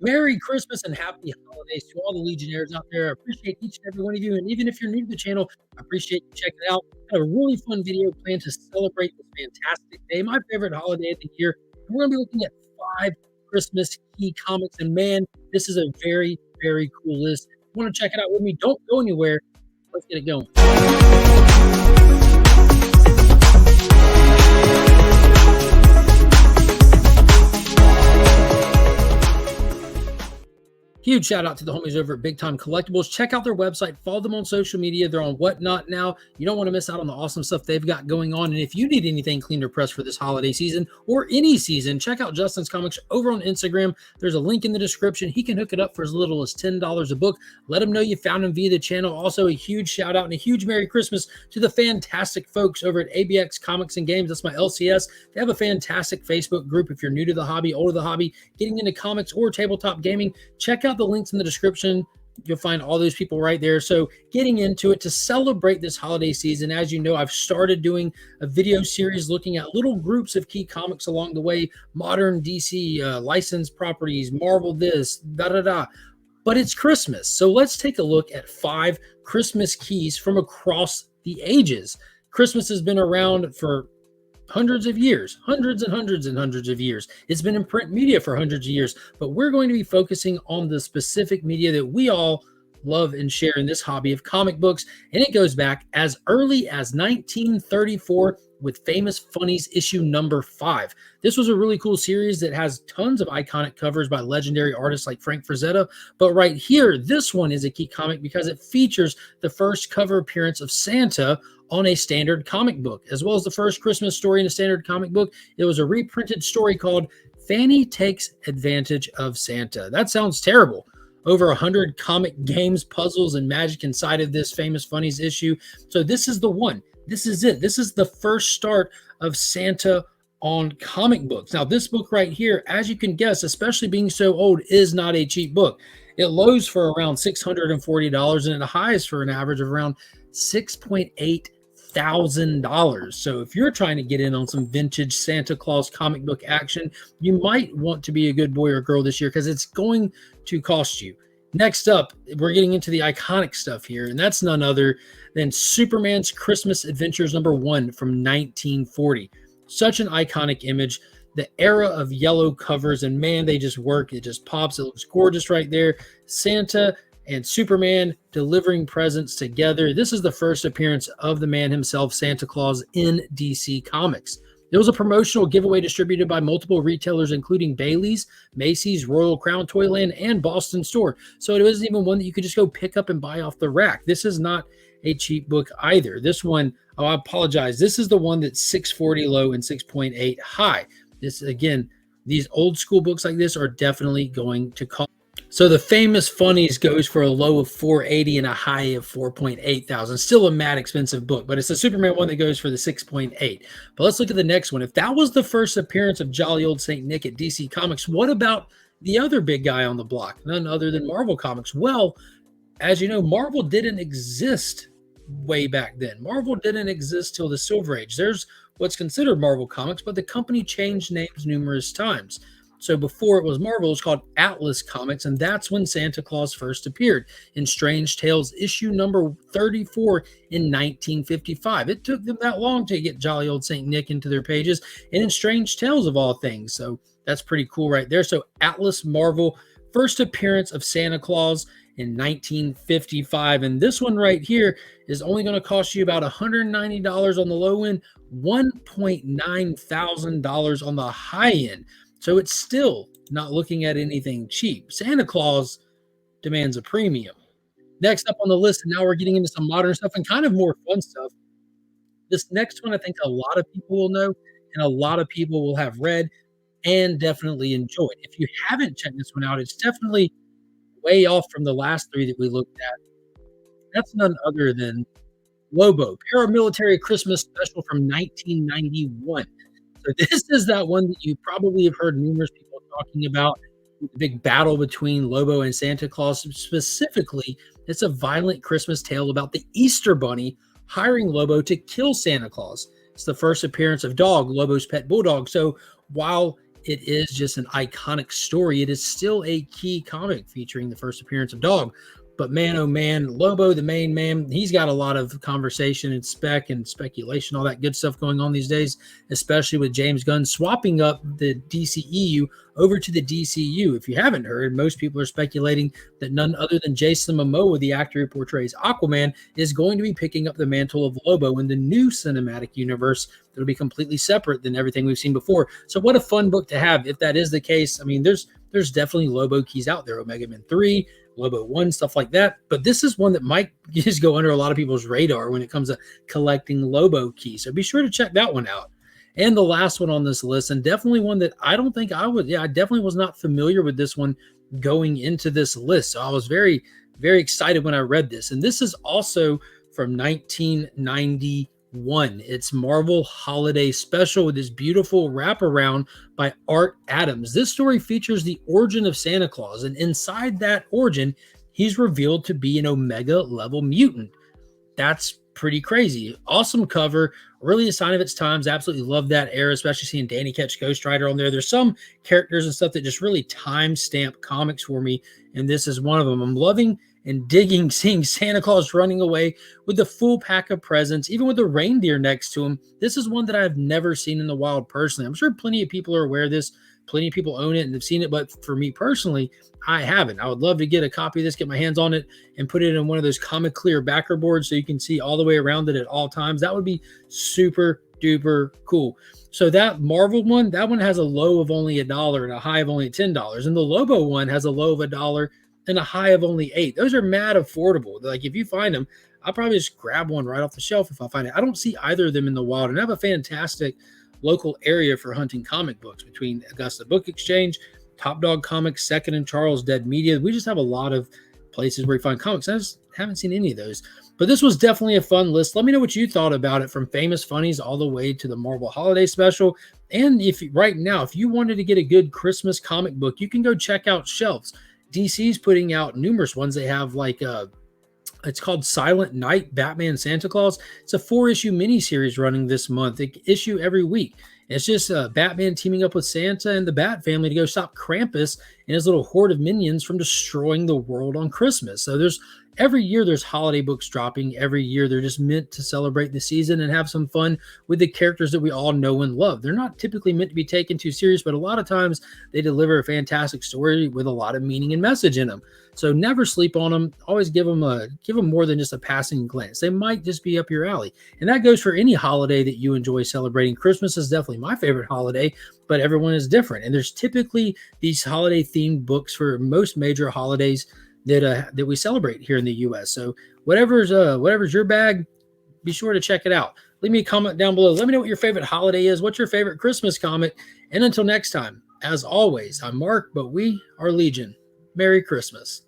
Merry Christmas and happy holidays to all the Legionnaires out there. I appreciate each and every one of you. And even if you're new to the channel, I appreciate you checking it out. I have a really fun video planned to celebrate this fantastic day, my favorite holiday of the year. And we're going to be looking at 5 Christmas key comics. And man, this is a very, very cool list. If you want to check it out with me, don't go anywhere. Let's get it going. Huge shout out to the homies over at Big Time Collectibles. Check out their website. Follow them on social media. They're on Whatnot now. You don't want to miss out on the awesome stuff they've got going on. And if you need anything cleaned or pressed for this holiday season or any season, check out JustinComicx over on Instagram. There's a link in the description. He can hook it up for as little as $10 a book. Let him know you found him via the channel. Also, a huge shout out and a huge Merry Christmas to the fantastic folks over at ABX Comics and Games. That's my LCS. They have a fantastic Facebook group. If you're new to the hobby, old to the hobby, getting into comics or tabletop gaming, check out the links in the description. You'll find all those people right there. So getting into it to celebrate this holiday season, as you know, I've started doing a video series looking at little groups of key comics along the way, modern DC licensed properties, Marvel this, da-da-da. But it's Christmas. So let's take a look at 5 Christmas keys from across the ages. Christmas has been around for hundreds of years, hundreds and hundreds and hundreds of years. It's been in print media for hundreds of years, but we're going to be focusing on the specific media that we all love and share in this hobby of comic books. And it goes back as early as 1934 with Famous Funnies issue number 5. This was a really cool series that has tons of iconic covers by legendary artists like Frank Frazetta. But right here, this one is a key comic because it features the first cover appearance of Santa on a standard comic book, as well as the first Christmas story in a standard comic book. It was a reprinted story called Fanny Takes Advantage of Santa. That sounds terrible. Over 100 comic games, puzzles, and magic inside of this Famous Funnies issue. So this is the one. This is it. This is the first start of Santa on comic books. Now, this book right here, as you can guess, especially being so old, is not a cheap book. It lows for around $640 and it highs for an average of around $6,800. So if you're trying to get in on some vintage Santa Claus comic book action, you might want to be a good boy or girl this year because it's going to cost you. Next up, we're getting into the iconic stuff here, and that's none other than Superman's Christmas Adventures #1 from 1940. Such an iconic image. The era of yellow covers, and man, they just work. It just pops. It looks gorgeous right there. Santa and Superman delivering presents together. This is the first appearance of the man himself, Santa Claus, in DC Comics. It was a promotional giveaway distributed by multiple retailers, including Bailey's, Macy's, Royal Crown Toyland, and Boston Store. So it wasn't even one that you could just go pick up and buy off the rack. This is not a cheap book either. This one, oh, I apologize. This is the one that's $640 low and $6.8 high. This, again, these old school books like this are definitely going to cost. So the Famous Funnies goes for a low of $480 and a high of $4,800. Still a mad expensive book, but it's the Superman one that goes for the 6.8. But let's look at the next one. If that was the first appearance of jolly old Saint Nick at DC Comics, what about the other big guy on the block? None other than Marvel Comics. Well, as you know, Marvel didn't exist way back then. Marvel didn't exist till the Silver Age. There's what's considered Marvel Comics, but the company changed names numerous times. So before it was Marvel, it was called Atlas Comics, and that's when Santa Claus first appeared in Strange Tales issue number 34 in 1955. It took them that long to get jolly old Saint Nick into their pages, and in Strange Tales of all things. So that's pretty cool right there. So Atlas Marvel, first appearance of Santa Claus in 1955. And this one right here is only going to cost you about $190 on the low end, $1,900 on the high end. So it's still not looking at anything cheap. Santa Claus demands a premium. Next up on the list, and now we're getting into some modern stuff and kind of more fun stuff. This next one, I think a lot of people will know and a lot of people will have read and definitely enjoyed. If you haven't checked this one out, it's definitely way off from the last 3 that we looked at. That's none other than Lobo, Paramilitary Christmas Special from 1991. So this is that one that you probably have heard numerous people talking about, the big battle between Lobo and Santa Claus. Specifically, it's a violent Christmas tale about the Easter Bunny hiring Lobo to kill Santa Claus. It's the first appearance of Dog, Lobo's pet bulldog. So while it is just an iconic story. It is still a key comic featuring the first appearance of Dog. But man, oh man, Lobo, the main man, he's got a lot of conversation and spec and speculation, all that good stuff going on these days, especially with James Gunn swapping up the DCEU over to the DCU. If you haven't heard, most people are speculating that none other than Jason Momoa, the actor who portrays Aquaman, is going to be picking up the mantle of Lobo in the new cinematic universe that'll be completely separate than everything we've seen before. So what a fun book to have if that is the case. I mean, there's definitely Lobo keys out there, Omega Man 3, Lobo 1, stuff like that. But this is one that might just go under a lot of people's radar when it comes to collecting Lobo keys. So be sure to check that one out. And the last one on this list, and definitely one that I don't think I would, I definitely was not familiar with this one going into this list. So I was very, very excited when I read this. And this is also from 1991. It's Marvel Holiday Special with this beautiful wraparound by Art Adams. This story features the origin of Santa Claus, and inside that origin, he's revealed to be an Omega level mutant. That's pretty crazy. Awesome cover, really a sign of its times. Absolutely love that era, especially seeing Danny catch Ghost Rider on there. There's some characters and stuff that just really time-stamp comics for me, and this is one of them. I'm loving and digging seeing Santa Claus running away with the full pack of presents, even with the reindeer next to him. This is one that I've never seen in the wild personally. I'm sure plenty of people are aware of this. Plenty of people own it and have seen it, but for me personally, I haven't. I would love to get a copy of this, get my hands on it, and put it in one of those Comic Clear backer boards so you can see all the way around it at all times. That would be super duper cool. So that Marvel one, that one has a low of only $1 and a high of only $10. And the Lobo one has a low of $1 and a high of only $8. Those are mad affordable. Like if you find them, I'll probably just grab one right off the shelf if I find it. I don't see either of them in the wild, and I have a fantastic local area for hunting comic books between Augusta Book Exchange, Top Dog Comics, Second and Charles, Dead Media. We just have a lot of places where you find comics. I just haven't seen any of those. But this was definitely a fun list. Let me know what you thought about it, from Famous Funnies all the way to the Marvel Holiday Special. And if right now, if you wanted to get a good Christmas comic book, you can go check out Shelves. DC's putting out numerous ones. They have like it's called Silent Night, Batman Santa Claus. It's a 4-issue miniseries running this month. They issue every week. It's just Batman teaming up with Santa and the Bat family to go stop Krampus and his little horde of minions from destroying the world on Christmas. So every year there's holiday books dropping. Every year they're just meant to celebrate the season and have some fun with the characters that we all know and love. They're not typically meant to be taken too serious, but a lot of times they deliver a fantastic story with a lot of meaning and message in them. So never sleep on them. Always give them more than just a passing glance. They might just be up your alley. And that goes for any holiday that you enjoy celebrating. Christmas is definitely my favorite holiday, but everyone is different. And there's typically these holiday themed books for most major holidays that we celebrate here in the U.S. So whatever's your bag, be sure to check it out. Leave me a comment down below. Let me know what your favorite holiday is. What's your favorite Christmas comic? And until next time, as always, I'm Mark, but we are Legion. Merry Christmas.